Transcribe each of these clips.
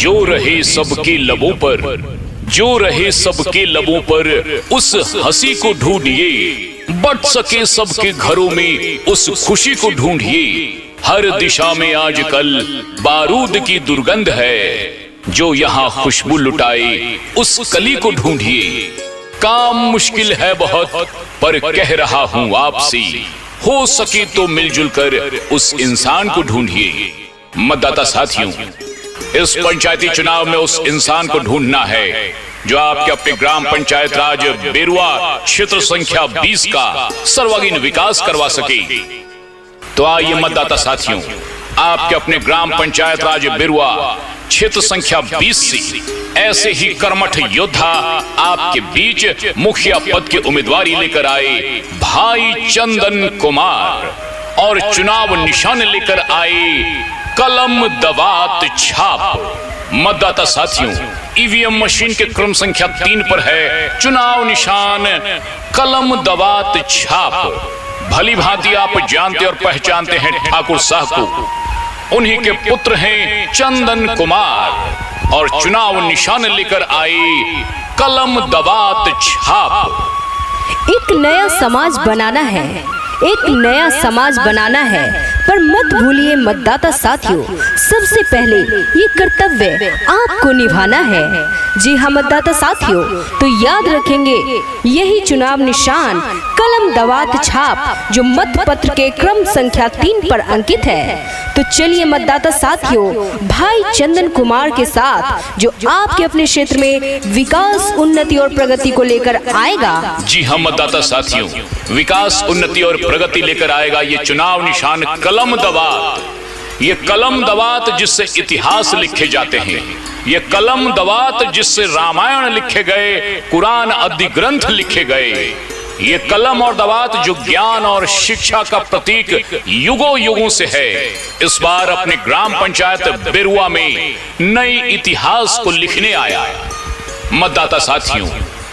जो रहे सबके लबों पर, जो रहे सबके लबों पर उस हंसी को ढूंढिए, बट सके सबके घरों में उस खुशी को ढूंढिए। हर दिशा में आजकल बारूद की दुर्गंध है, जो यहाँ खुशबू लुटाए उस कली को ढूंढिए। काम मुश्किल है बहुत पर कह रहा हूँ आपसे, हो सके तो मिलजुल कर उस इंसान को ढूंढिए। मतदाता साथियों, इस पंचायती चुनाव में उस इंसान को ढूंढना है जो आपके अपने ग्राम पंचायत राज बेरुआ क्षेत्र संख्या 20 का सर्वांगीण विकास करवा सके। तो आइए मतदाता साथियों, आपके अपने ग्राम पंचायत राज बेरुआ क्षेत्र संख्या 20 से ऐसे ही कर्मठ योद्धा आपके बीच मुखिया पद की उम्मीदवारी लेकर आए भाई चंदन कुमार, और चुनाव निशान लेकर आए कलम दवात छाप। मतदाता साथियों, ईवीएम मशीन के क्रम संख्या 3 पर है चुनाव निशान कलम दवात छाप। भली भांति आप जानते और पहचानते हैं ठाकुर साहब को, उन्हीं के पुत्र हैं चंदन कुमार, और चुनाव निशान लेकर आए कलम दवात छाप। एक नया समाज बनाना है, एक नया समाज बनाना है, पर मत भूलिए मतदाता साथियों, सबसे पहले ये कर्तव्य आपको निभाना है। जी हाँ मतदाता साथियों, तो याद रखेंगे यही चुनाव निशान कलम दवात छाप जो मत पत्र के क्रम संख्या 3 पर अंकित है। तो चलिए मतदाता साथियों, भाई चंदन कुमार के साथ जो आपके अपने क्षेत्र में विकास, उन्नति और प्रगति को लेकर आएगा। जी हाँ मतदाता साथियों, विकास, उन्नति और प्रगति लेकर आएगा ये चुनाव निशान कलम दवात। ये कलम दवात जिससे इतिहास लिखे जाते हैं, ये कलम दवात जिससे रामायण लिखे गए, कुरान आदि ग्रंथ लिखे गए। ये कलम और दवात जो ज्ञान और शिक्षा का प्रतीक युगों युगों से है, इस बार अपने ग्राम पंचायत बेरुआ में नई इतिहास को लिखने आया। मतदाता साथियों,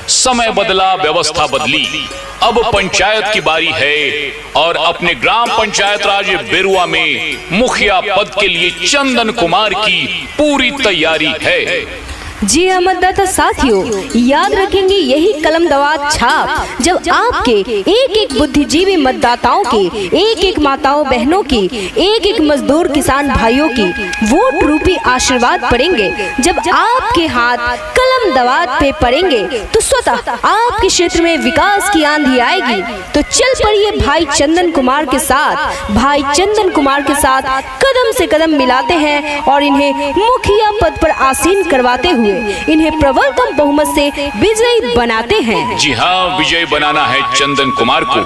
समय बदला, व्यवस्था बदली, अब पंचायत की बारी है और अपने ग्राम पंचायत राज बेरुआ में मुखिया पद के लिए चंदन कुमार की पूरी तैयारी है। जी हाँ मतदाता साथियों, याद रखेंगे यही कलम दवात छाप जब आपके एक एक बुद्धिजीवी मतदाताओं की, एक एक माताओं बहनों की, एक एक मजदूर किसान भाइयों की वोट रूपी आशीर्वाद पड़ेंगे। जब आपके हाथ कलम दवात पे पड़ेंगे तो स्वतः आपके क्षेत्र में विकास की आंधी आएगी। तो चल पड़िए भाई चंदन कुमार के साथ, भाई चंदन कुमार के साथ कदम से कदम मिलाते हैं और इन्हें मुखिया पद पर आसीन करवाते हुए इन्हें प्रबल बहुमत से विजयी बनाते हैं। जी हाँ, विजयी बनाना है चंदन कुमार को,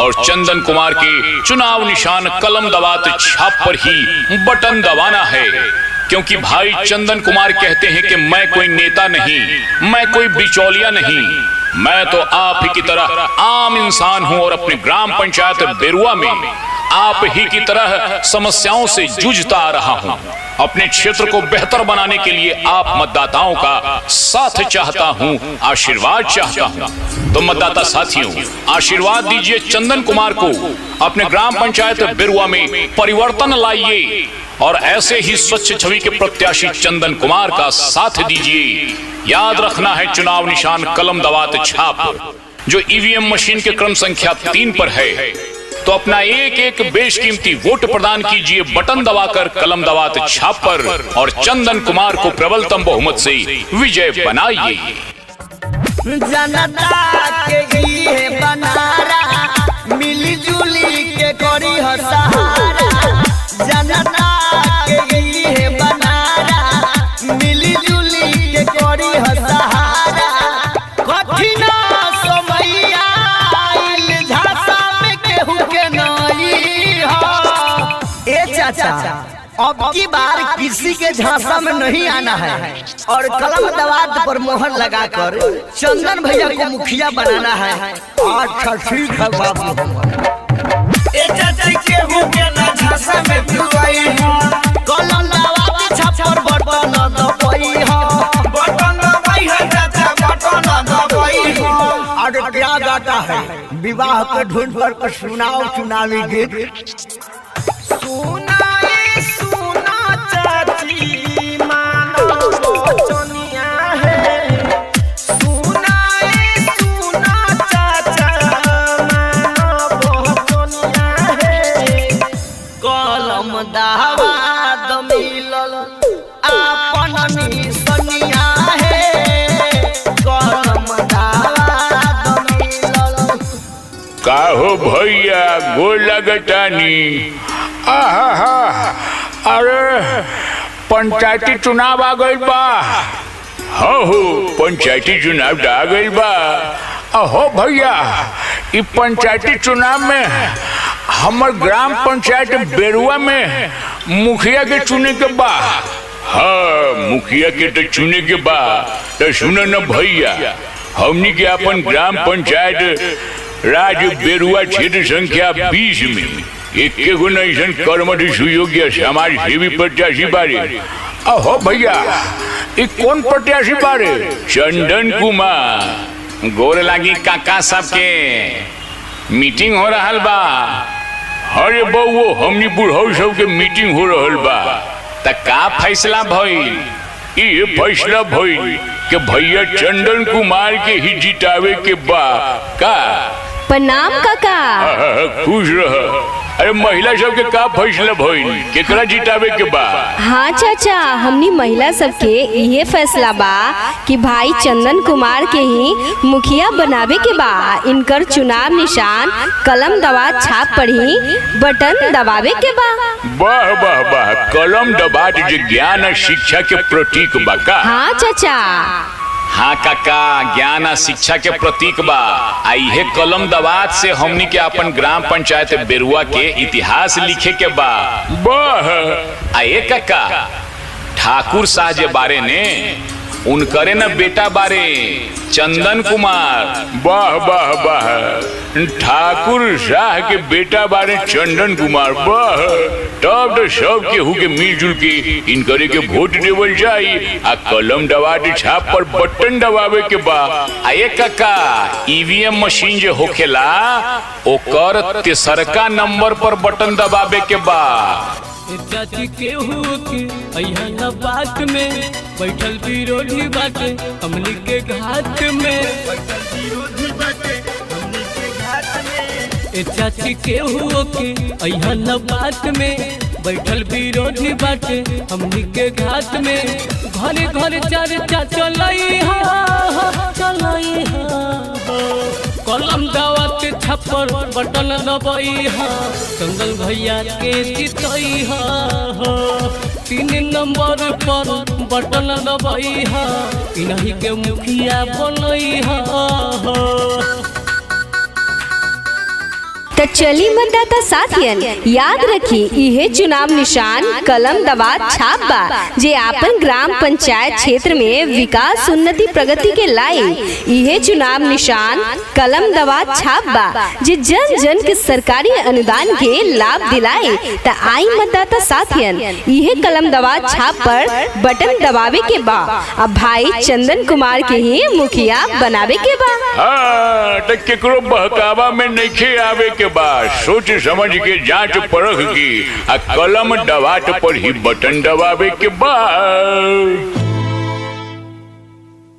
और चंदन कुमार के चुनाव निशान कलम दवात छाप पर ही बटन दबाना है। क्योंकि भाई चंदन कुमार कहते हैं कि मैं कोई नेता नहीं, मैं कोई बिचौलिया नहीं, मैं तो आप ही की तरह आम इंसान हूं और अपने ग्राम पंचायत बेरुआ में आप ही की तरह समस्याओं से जूझता आ रहा हूं। अपने क्षेत्र को बेहतर बनाने के लिए आप मतदाताओं का साथ चाहता हूं, आशीर्वाद चाहता हूं। तो मतदाता साथियों, आशीर्वाद दीजिए चंदन कुमार को, अपने ग्राम पंचायत बेरुआ में परिवर्तन लाइए और ऐसे ही स्वच्छ छवि के प्रत्याशी चंदन कुमार का साथ दीजिए। याद रखना है चुनाव निशान कलम दवात छाप जो ईवीएम मशीन के क्रम संख्या 3 पर है। तो अपना एक एक बेशकीमती वोट प्रदान कीजिए बटन दबाकर कलम दवात छाप पर, और चंदन कुमार को प्रबलतम बहुमत से विजय बनाइए। जनता के लिए बनारा, मिली-जुली के करी हो सहारा। जनता के लिए बनारा, मिली-जुली के करी हो सहारा। कठिन समैया आइल, झांसा में केहू के नहीं हो। ए चाचा, अब की बार किसी के झांसा में नहीं आना है और कलम दवात पर मोहर लगाकर चंदन भैया को मुखिया बनाना है। अच्छा ठीक है बाबू। झांसा में कलम दवात छाप पर बटन दबाई हो, बटन दबाई है चाचा, बटन दबाई हो। और क्या गाता है विवाह के ढूंढ पर सुनाओ चुनावी गीत। सुना चाची मानो का हो भैया गोल लगतानी। अरे पंचायती चुनाव आ गइल बा। हो पंचायती चुनाव आ गइल बा। हो भैया इ पंचायती चुनाव में हमर ग्राम पंचायत बेरुआ में मुखिया के चुने के बा। हाँ मुखिया के तो चुने के बा। तो सुनो न भैया, हमनी के अपन ग्राम पंचायत राज बेरुआ क्षेत्र संख्या 20 में एक गो ऐसा कर्मठ सुयोग्य समाज सेवी प्रत्याशी बारे। हो भैया ये कौन प्रत्याशी बारे? चंदन कुमार। गोर लागी काका सबके मीटिंग हो रहा बा। अरे बउओ हमनी बुढ़ऊ सबके मीटिंग हो रहल बा। त का फैसला भइल? ये फैसला भइल कि भैया चंदन कुमार के ही जितावे के बा। का प्रणाम काका। खुश रह। अरे महिला सबके का फैसला भइल? केकरा जितावे के बा? हाँ चाचा, हमनी महिला सबके ये फैसला बा कि भाई चंदन कुमार के ही मुखिया बनावे के बा। इनकर चुनाव निशान कलम दबात छाप पर ही बटन दबावे के बा। वाह वाह वाह, कलम दबात जो ज्ञान और शिक्षा के प्रतीक बा का? हाँ चाचा। हाँ काका, ज्ञान और शिक्षा के प्रतीक बा। आइए कलम दबात से हमनी के अपन ग्राम पंचायत बेरुआ के इतिहास लिखे के बा। वाह। आइए काका, ठाकुर साह जे बारे ने उनकरे न बेटा बारे चंदन कुमार। वाह वाह वाह, ठाकुर साह के बेटा बारे चंदन कुमार। वाह, तब तो सब केहू के मिलजुल के इनकरे के वोट देवल जाई आ कलम दबात छाप पर बटन दबावे के बा। आए काका, ईवीएम मशीन जे होखेला ओकर तेसरका नंबर पर बटन दबावे के बा। चाची केहू के अइहा बात में बैठल विरोधी बाटे हमनी के घाट में। चाची केहू के अइहा बात में बैठल विरोधी बाटे हमनी के घाट में। घरे घरे चर्चा चलई कलम दावत छप्पर बटन दबई चंदन भैया के जितई 3 नंबर पर बटन दबई इन्हीं के मुखिया बनई। तो चली मतदाता साथियन, याद रखी यह चुनाव निशान कलम दबात छाप बा जे आपन ग्राम पंचायत क्षेत्र में विकास उन्नति प्रगति के लाई। यह चुनाव निशान कलम दबात छाप बा जे जन जन के सरकारी अनुदान के लाभ दिलाए। त आई मतदाता साथियन, यह कलम दबात छाप पर बटन दबावे के बा। अब भाई चंदन कुमार के ही मुखिया बनावे के बा। हाँ, तो केकरो बहकावा में नहीं आवे के बाद सोच समझ के जांच परख की आ कलम दबात पर ही बटन दबावे के बाद।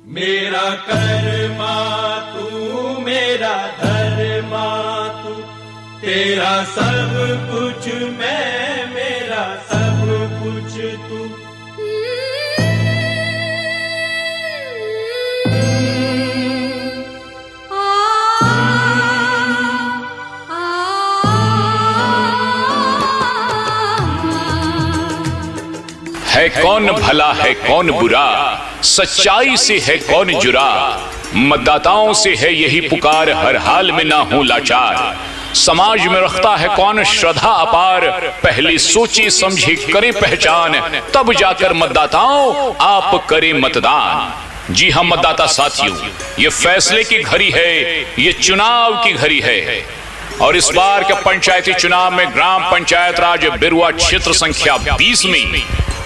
मेरा कर्मा तू मेरा धर्मा तू, तेरा सब कुछ मैं मेरा सब कुछ तू। है कौन भला है कौन बुरा, सच्चाई से है कौन जुरा। मतदाताओं से है यही पुकार, हर हाल में ना हो लाचार। समाज में रखता है कौन श्रद्धा अपार, पहले सोचे समझे करें पहचान, तब जाकर मतदाताओं आप करें मतदान। जी हाँ मतदाता साथियों, ये फैसले की घड़ी है, ये चुनाव की घड़ी है। और इस बार के पंचायती चुनाव में ग्राम पंचायत राज बेरुआ क्षेत्र संख्या 20 में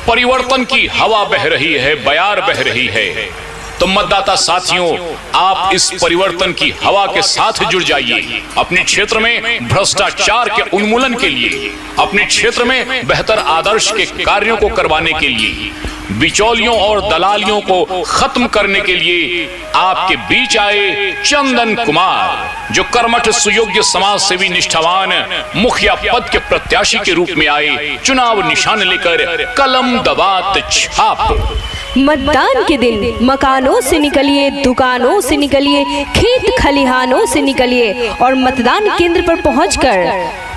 परिवर्तन की हवा बह रही है, बयार बह रही है। तो मतदाता साथियों, आप इस परिवर्तन की हवा के साथ जुड़ जाइए। अपने क्षेत्र में भ्रष्टाचार के उन्मूलन के लिए, अपने क्षेत्र में बेहतर आदर्श के कार्यों को करवाने के लिए, बिचौलियों और दलालियों को खत्म करने के लिए आपके बीच आए चंदन कुमार, जो कर्मठ सुयोग्य समाज सेवी निष्ठावान मुखिया पद के प्रत्याशी के रूप में आए, चुनाव निशान लेकर कलम दबात छाप। मतदान के दिन मकानों से निकलिए, दुकानों से निकलिए, खेत खलिहानों से निकलिए और मतदान केंद्र पर पहुंचकर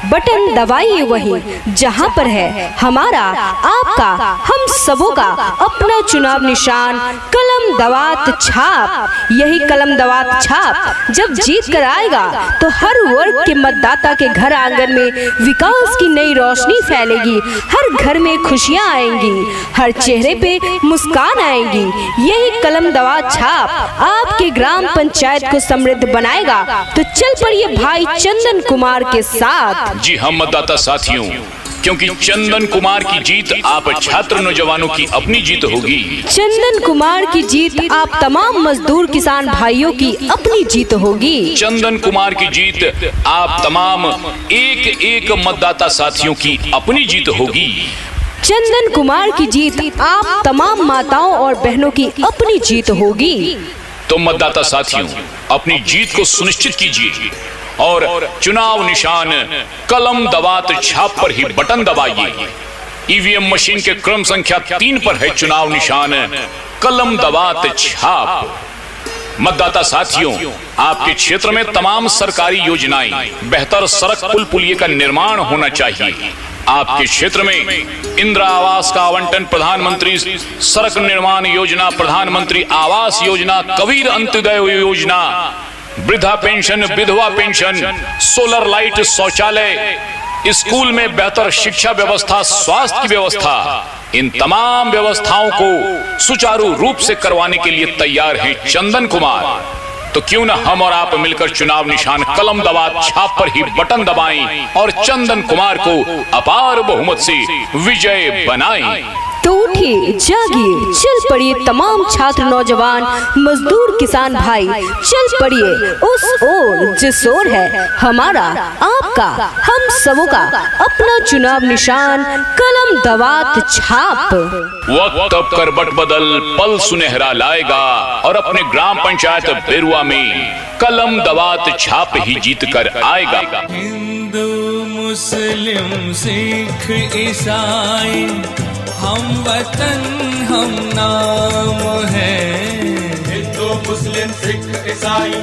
बटन दबाइए वहीं जहां पर है हमारा, आपका, हम सबों का अपना चुनाव निशान कलम दवात छाप। यही कलम दवात छाप जब जीत कर आएगा तो हर वर्ग के मतदाता के घर आंगन में विकास की नई रोशनी फैलेगी, हर घर में खुशियां आएंगी, हर चेहरे पे मुस्कान आएंगी। यही कलम दवात छाप आपके ग्राम पंचायत को समृद्ध बनाएगा। तो चल पड़िए भाई चंदन कुमार के साथ। जी हम मतदाता साथियों, क्योंकि चंदन कुमार की जीत आप छात्र नौजवानों की अपनी जीत होगी। चंदन कुमार की जीत आप तमाम मजदूर किसान भाइयों की अपनी जीत होगी। चंदन कुमार की जीत आप तमाम एक एक मतदाता साथियों की अपनी जीत होगी। चंदन कुमार की जीत आप तमाम माताओं और बहनों की अपनी जीत होगी। तो मतदाता साथियों, अपनी जीत को सुनिश्चित कीजिए और चुनाव निशान कलम दवात छाप पर ही बटन दबाइए। ईवीएम मशीन के क्रम संख्या 3 पर है चुनाव निशान कलम दवात छाप। मतदाता साथियों, आपके क्षेत्र में तमाम सरकारी योजनाएं, बेहतर सड़क पुल पुलिये का निर्माण होना चाहिए। आपके क्षेत्र में इंदिरा आवास का आवंटन, प्रधानमंत्री सड़क निर्माण योजना, प्रधानमंत्री आवास योजना, कबीर अंत्योदय योजना, वृद्धा पेंशन, विधवा पेंशन, सोलर लाइट, शौचालय, स्कूल में बेहतर शिक्षा व्यवस्था, स्वास्थ्य की व्यवस्था, इन तमाम व्यवस्थाओं को सुचारू रूप से करवाने के लिए तैयार हैं चंदन कुमार। तो क्यों न हम और आप मिलकर चुनाव निशान कलम दवात छाप पर ही बटन दबाएं और चंदन कुमार को अपार बहुमत से विजय बनाएं। तो उठिए, जागिए, चल पड़िए तमाम छात्र, नौजवान, मजदूर, किसान भाई, चल पड़िए उस ओर जिस ओर है हमारा, आपका, हम सबों का अपना चुनाव निशान कलम दवात छाप। वक्त अब करबट बदल पल सुनहरा लाएगा और अपने ग्राम पंचायत बेरुआ में कलम दवात छाप ही जीत कर आएगा। हिंदू मुस्लिम सिख ईसाई हम वतन हम नाम है। हिंदू मुस्लिम सिख ईसाई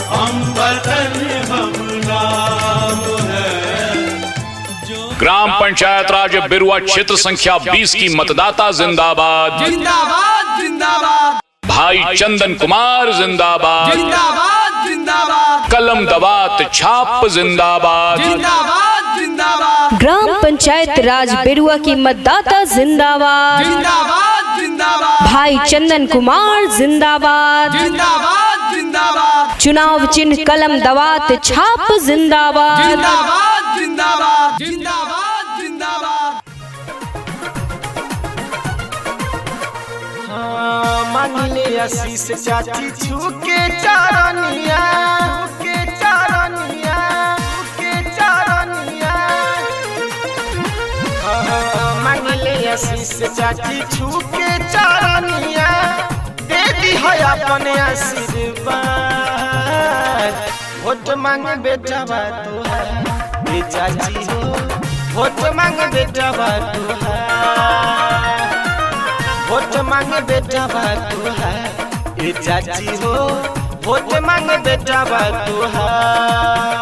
हम वतन हम नाम है। ग्राम पंचायत राज बेरुआ क्षेत्र संख्या 20 की मतदाता जिंदाबाद, जिंदाबाद जिंदाबाद, भाई चंदन कुमार जिंदाबाद, जिंदाबाद जिंदाबाद, कलम दवात छाप जिंदाबाद, जिंदाबाद जिंदाबाद, ग्राम पंचायत राज बेरुआ की मतदाता जिंदाबाद, जिंदाबाद जिंदाबाद, भाई चंदन कुमार जिंदाबाद, जिंदाबाद जिंदाबाद, चुनाव चिन्ह कलम दवात छाप जिंदाबाद। जिंदाबाद जिंदाबाद, जिंदाबाद जिंदाबाद। मांगले आशीष चाची छूके चारनिया, छूके चारनिया, छूके चारनिया। मांगले आशीष चाची छूके चारनिया, दे दी है अपने आशीर्वाद। वोट मांग बेटा बा तुहार, ये चाची हो, वोट मांग बेटा बा तुहार, वोट मांग बेटा बा तुहार, ये चाची हो, वोट मांग बेटा बा तुहार।